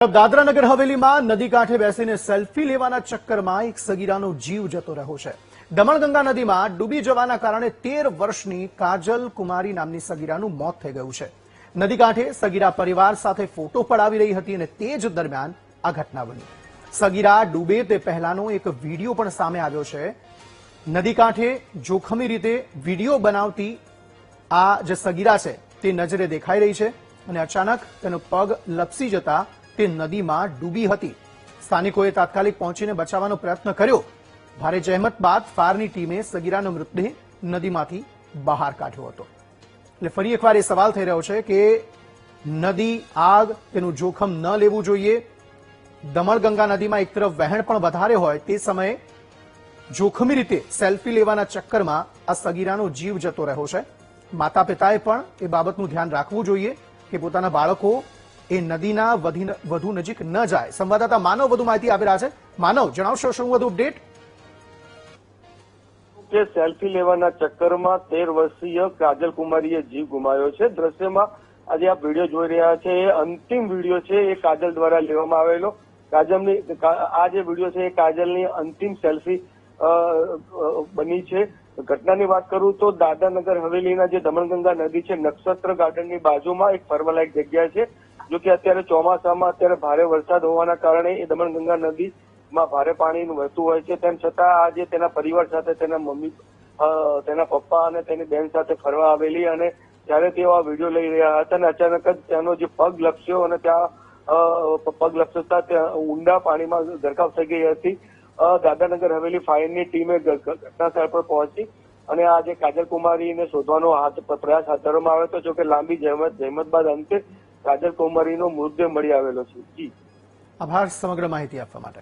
દાદરા નગર હવેલીમાં નદી કાંઠે બેસીને સેલ્ફી લેવાના ચક્કરમાં એક સગીરાનો જીવ જતો રહ્યો છે। દમણગંગા નદીમાં ડૂબી જવાના કારણે 13 વર્ષની કાજલ કુમારી નામની સગીરાનું મોત થઈ ગયું છે। નદી કાંઠે સગીરા પરિવાર સાથે ફોટો પડાવી રહી હતી અને તે જ દરમિયાન આ ઘટના બની। સગીરા ડૂબે તે પહેલાનો એક વિડીયો પણ સામે આવ્યો છે। નદી કાંઠે જોખમી રીતે વિડીયો બનાવતી આ જે સગીરા છે તે નજરે દેખાઈ રહી છે અને અચાનક તેનો પગ લપસી જતા તે નદીમાં ડૂબી હતી। સ્થાનિકોએ તાત્કાલિક પહોંચીને બચાવવાનો પ્રયત્ન કર્યો। ભારે જહેમત બાદ ફાયરની ટીમે સગીરાનો મૃતદેહ નદીમાંથી બહાર કાઢ્યો હતો। એટલે ફરી એકવાર એ સવાલ થઈ રહ્યો છે કે નદી આગ તેનું જોખમ ન લેવું જોઈએ। દમણગંગા નદીમાં એક તરફ વહેણ પણ વધારે હોય તે સમયે જોખમી રીતે સેલ્ફી લેવાના ચક્કરમાં આ સગીરાનો જીવ જતો રહ્યો છે। માતા પિતાએ પણ એ બાબતનું ધ્યાન રાખવું જોઈએ કે પોતાના બાળકો એ નદીના વધુ નજીક ન જાય। સંવાદદાતા માનવ વધુ માહિતી આપી રહ્યા છે। માનવ, જણાવશો શું વધુ અપડેટ? કે સેલ્ફી લેવાના ચક્કરમાં 13 વર્ષીય કાજલ કુમારીએ જીવ ગુમાવ્યો છે। દ્રશ્યમાં આજે આપ વિડીયો જોઈ રહ્યા છે એ અંતિમ વિડીયો છે એ કાજલ દ્વારા લેવામાં આવેલો। કાજલની આ જે વિડીયો છે એ કાજલની અંતિમ સેલ્ફી બની છે। ઘટનાની વાત કરું તો દાદરાનગર હવેલીના જે દમણગંગા નદી છે નક્ષત્ર ગાર્ડનની બાજુમાં એક ફરવાલાયક જગ્યા છે। જો કે અત્યારે ચોમાસામાં અત્યારે ભારે વરસાદ હોવાના કારણે એ દમણગંગા નદીમાં ભારે પાણી વહેતું હોય છે। તેમ છતાં આજે તેના પરિવાર સાથે તેના મમ્મી, તેના પપ્પા અને તેની બેન સાથે ફરવા આવેલી અને જ્યારે તેઓ આ વિડીયો લઈ રહ્યા હતા અને અચાનક જ તેનો જે પગ લપસ્યો અને ત્યાં પગ લપસતા ત્યાં ઊંડા પાણીમાં ગરકાવ થઈ ગઈ હતી। દાદરાનગર હવેલી ફાયરની ટીમે ઘટના સ્થળ પર પહોંચી અને આ જે કાજલ કુમારીને શોધવાનો પ્રયાસ હાથ ધરવામાં આવ્યો હતો। જો કે લાંબી જહેમત બાદ અંતે કાજલ કુમારીનો મૃતદેહ મળી આવેલો છે। જી, આભાર સમગ્ર માહિતી આપવા માટે।